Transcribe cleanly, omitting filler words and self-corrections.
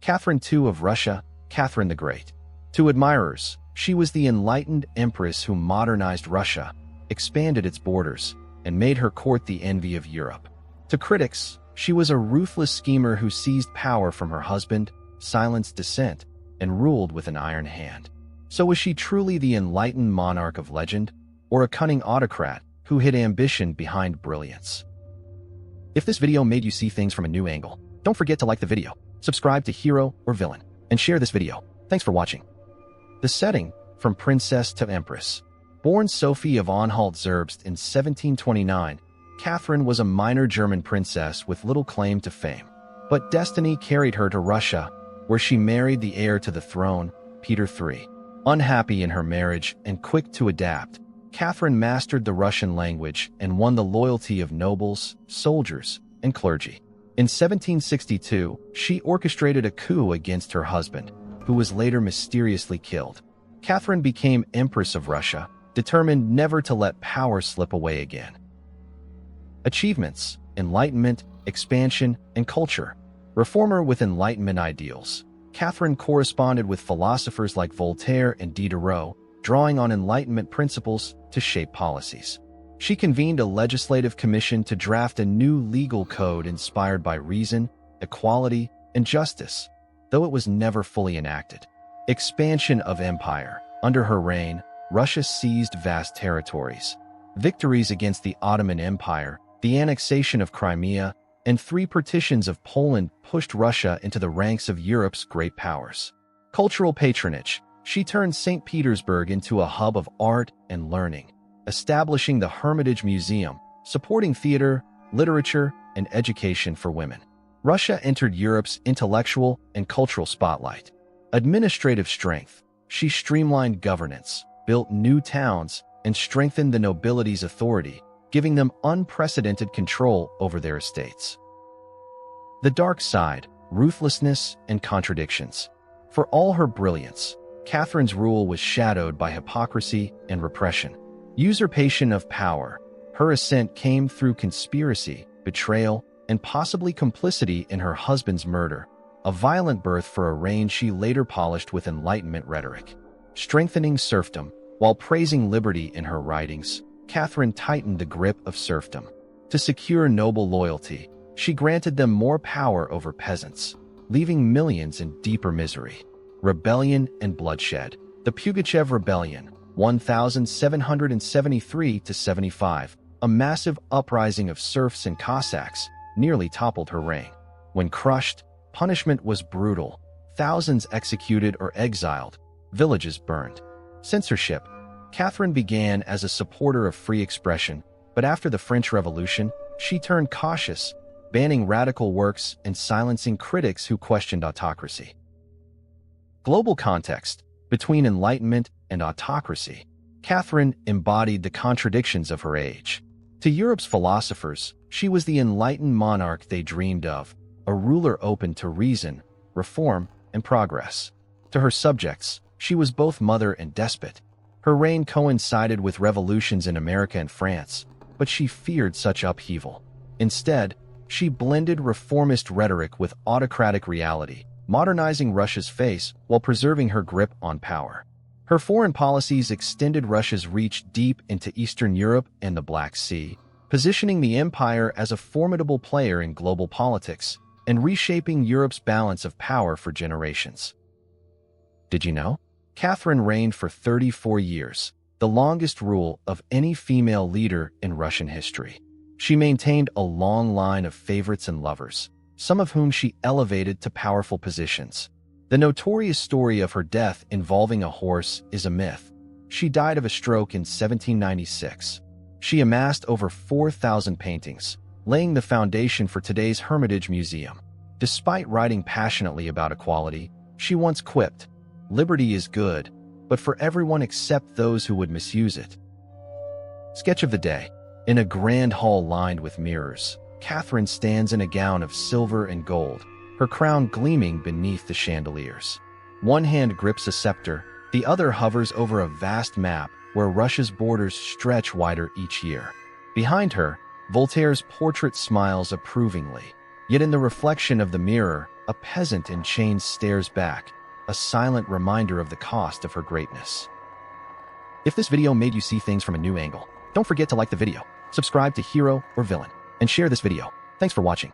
Catherine II of Russia, Catherine the Great. To admirers, she was the enlightened empress who modernized Russia, expanded its borders, and made her court the envy of Europe. To critics, she was a ruthless schemer who seized power from her husband, silenced dissent, and ruled with an iron hand. So was she truly the enlightened monarch of legend, or a cunning autocrat who hid ambition behind brilliance? If this video made you see things from a new angle, don't forget to like the video, subscribe to Hero or Villain, and share this video. Thanks for watching. The setting, from princess to empress. Born Sophie of Anhalt-Zerbst in 1729, Catherine was a minor German princess with little claim to fame. But destiny carried her to Russia, where she married the heir to the throne, Peter III. Unhappy in her marriage and quick to adapt, Catherine mastered the Russian language and won the loyalty of nobles, soldiers, and clergy. In 1762, she orchestrated a coup against her husband, who was later mysteriously killed. Catherine became Empress of Russia, determined never to let power slip away again. Achievements: Enlightenment, expansion, and culture. Reformer with Enlightenment ideals, Catherine corresponded with philosophers like Voltaire and Diderot, drawing on Enlightenment principles to shape policies. She convened a legislative commission to draft a new legal code inspired by reason, equality, and justice, though it was never fully enacted. Expansion of empire. Under her reign, Russia seized vast territories. Victories against the Ottoman Empire, the annexation of Crimea, and 3 partitions of Poland pushed Russia into the ranks of Europe's great powers. Cultural patronage. She turned St. Petersburg into a hub of art and learning, establishing the Hermitage Museum, supporting theater, literature, and education for women. Russia entered Europe's intellectual and cultural spotlight. Administrative strength. She streamlined governance, built new towns, and strengthened the nobility's authority, giving them unprecedented control over their estates. The dark side, ruthlessness, and contradictions. For all her brilliance, Catherine's rule was shadowed by hypocrisy and repression. Usurpation of power. Her ascent came through conspiracy, betrayal, and possibly complicity in her husband's murder, a violent birth for a reign she later polished with Enlightenment rhetoric. Strengthening serfdom. While praising liberty in her writings, Catherine tightened the grip of serfdom. To secure noble loyalty, she granted them more power over peasants, leaving millions in deeper misery. Rebellion and bloodshed. The Pugachev Rebellion, 1773–75, a massive uprising of serfs and Cossacks, nearly toppled her reign. When crushed, punishment was brutal. Thousands executed or exiled, villages burned. Censorship. Catherine began as a supporter of free expression, but after the French Revolution, she turned cautious, banning radical works and silencing critics who questioned autocracy. Global context. Between Enlightenment and autocracy, Catherine embodied the contradictions of her age. To Europe's philosophers, she was the enlightened monarch they dreamed of, a ruler open to reason, reform, and progress. To her subjects, she was both mother and despot. Her reign coincided with revolutions in America and France, but she feared such upheaval. Instead, she blended reformist rhetoric with autocratic reality, modernizing Russia's face while preserving her grip on power. Her foreign policies extended Russia's reach deep into Eastern Europe and the Black Sea, positioning the empire as a formidable player in global politics and reshaping Europe's balance of power for generations. Did you know? Catherine reigned for 34 years, the longest rule of any female leader in Russian history. She maintained a long line of favorites and lovers, some of whom she elevated to powerful positions. The notorious story of her death involving a horse is a myth. She died of a stroke in 1796. She amassed over 4,000 paintings, laying the foundation for today's Hermitage Museum. Despite writing passionately about equality, she once quipped, "Liberty is good, but for everyone except those who would misuse it." Sketch of the day. In a grand hall lined with mirrors, Catherine stands in a gown of silver and gold, her crown gleaming beneath the chandeliers. One hand grips a scepter, the other hovers over a vast map where Russia's borders stretch wider each year. Behind her, Voltaire's portrait smiles approvingly, yet in the reflection of the mirror, A peasant in chains stares back, a silent reminder of the cost of her greatness. If this video made you see things from a new angle, don't forget to like the video, subscribe to Hero or Villain, and share this video. Thanks for watching.